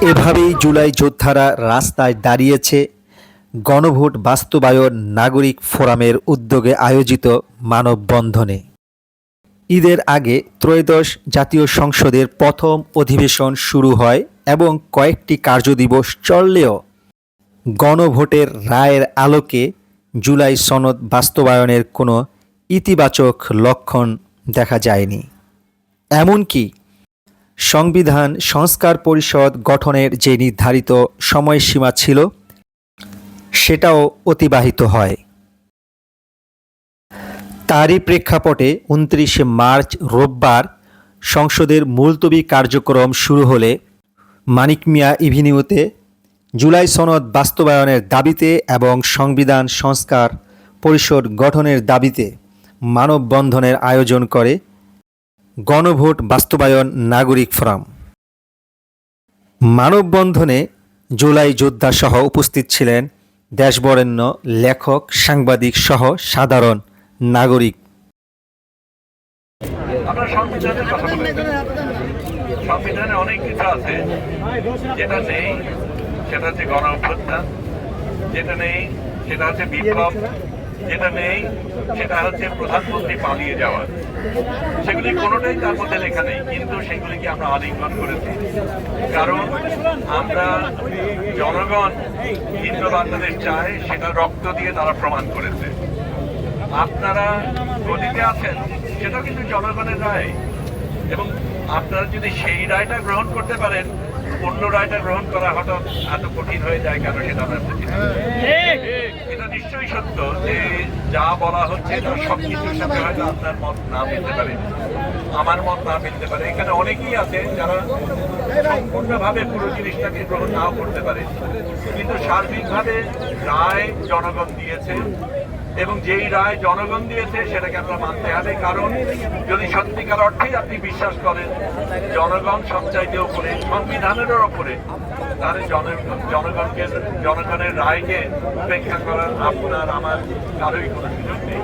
এভাবেই জুলাই যোদ্ধারা রাস্তায় দাঁড়িয়েছে গণভোট বাস্তবায়ন নাগরিক ফোরামের উদ্যোগে আয়োজিত মানববন্ধনে। ঈদের আগে ত্রয়োদশ জাতীয় সংসদের প্রথম অধিবেশন শুরু হয় এবং কয়েকটি কার্যদিবস চললেও গণভোটের রায়ের আলোকে জুলাই সনদ বাস্তবায়নের কোনো ইতিবাচক লক্ষণ দেখা যায়নি। এমনকি সংবিধান সংস্কার পরিষদ গঠনের যে নির্ধারিত সময়সীমা ছিল সেটাও অতিবাহিত হয়। তারই প্রেক্ষাপটে ২৯শে মার্চ রোববার সংসদের মুলতবি কার্যক্রম শুরু হলে মানিক মিয়া এভিনিউতে জুলাই সনদ বাস্তবায়নের দাবিতে এবং সংবিধান সংস্কার পরিষদ গঠনের দাবিতে মানববন্ধনের আয়োজন করে গণভোট বাস্তবায়ন নাগরিক ফোরাম। মানববন্ধনে জুলাই যোদ্ধা সহ উপস্থিত ছিলেন দেশবরেণ্য লেখক, সাংবাদিক সহ সাধারণ নাগরিক। আমরা সংবিধানের কথা বলেছি। সংবিধানে অনেক কিছু আছে, যেটা নেই সেটা হচ্ছে গণ অভ্যুত্থান, যেটা নেই সেটা হচ্ছে বিপ্লব, যেটা নেই সেটা হচ্ছে প্রধানমন্ত্রী পালিয়ে যাওয়া। সেগুলি কোনোটাই তার মধ্যে লেখা নেই, কিন্তু সেগুলিকে আমরা আলিঙ্গন করেছি। কারণ আমরা জনগণ ভিন্ন বাংলাদেশ চায়, সেটা রক্ত দিয়ে তারা প্রমাণ করেছে। আপনারা গদিতে আছেন, সেটাও কিন্তু জনগণের রায়, এবং আপনারা যদি সেই রায়টা গ্রহণ করতে পারেন, অন্য রায়টা গ্রহণ করা হঠাৎ এত কঠিন হয়ে যায় কেন সেটা আমরা বুঝি না। এটা নিশ্চয়ই সত্য যে যা বলা হচ্ছে তার সবকিছুর সাথে হয়তো আপনার মত না মিলতে পারে, আমার মত না মিলতে পারে। এখানে অনেকেই আছে যারা সম্পূর্ণভাবে পুরো জিনিসটাকে গ্রহণ নাও করতে পারে, কিন্তু সার্বিকভাবে রায় জনগণ দিয়েছে, এবং যেই রায় জনগণ দিয়েছে সেটাকে আমরা মানতে হবে। কারণ যদি সত্যিকার অর্থেই আপনি বিশ্বাস করেন জনগণ সবচাইতে ওপরে, সংবিধানের ওপরে, তাহলে জনগণের রায়কে উপেক্ষা করার আপনার আমার কারোই কোনো সুযোগ নেই।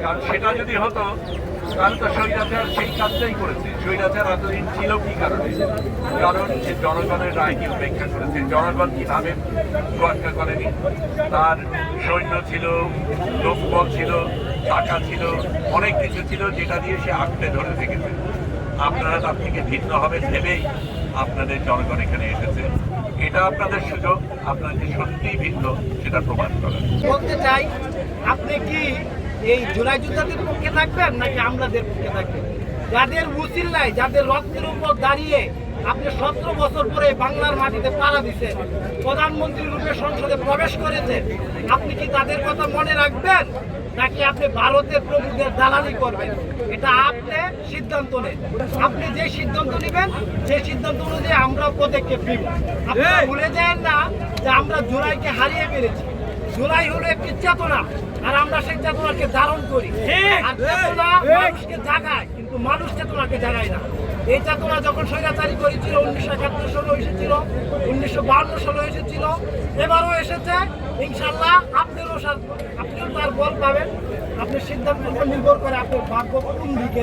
কারণ সেটা যদি হতো তাহলে তো স্বৈরাচার সেই কাজটাই করেছে। স্বৈরাচার এতদিন ছিল কি কারণে? কারণ সে জনগণের রায়কে উপেক্ষা করেছে। জনগণ কিভাবে উপেক্ষা করেনি? তার সৈন্য ছিল, লোকবল ছিল, টাকা ছিল, অনেক কিছু ছিল যেটা দিয়ে সে আঁকড়ে ধরে থেকেছে। আপনারা তার থেকে ভিন্ন হবে ভেবেই আপনাদের জনগণ এখানে এসেছে। এটা আপনাদের সুযোগ, আপনারা যে সত্যিই ভিন্ন সেটা প্রমাণ করেন। বলতে চাই, আপনি কি এই জুলাই যোদ্ধাদের পক্ষে থাকবেন নাকি আমলাদের পক্ষে থাকবেন? যাদের মুসিল্লায়, যাদের রক্তের উপর দাঁড়িয়ে আপনি 17 বছর পরে বাংলার মাটিতে পাড়া দিচ্ছেন, প্রধানমন্ত্রী রূপে সংসদে প্রবেশ করেছেন, আপনি কি তাদের কথা মনে রাখবেন নাকি আপনি ভারতের প্রভুদের দালালি করবেন? এটা আপনি সিদ্ধান্ত নেন। আপনি যে সিদ্ধান্ত নেবেন সেই সিদ্ধান্ত অনুযায়ী আমরা পদক্ষেপ নিব। আপনারা ভুলে যান না যে আমরা জুলাইকে হারিয়ে ফেলেছি। জুলাই হলো একটি চেতনা, আর আমরা সেই চেতনাকে ধারণ করি। আর চেতনা মানুষকে জাগায়, কিন্তু মানুষ চেতনাকে জাগায় না। এই চেতনা যখন স্বৈরাচারী করেছিল 1971 সালে এসেছিল, 1952 সালে এসেছিল, এবারও এসেছে। ইনশাল্লাহ আপনিও তার বল পাবেন। আপনি সিদ্ধান্তের উপর নির্ভর করে আপনার ভাগ্য কোন দিকে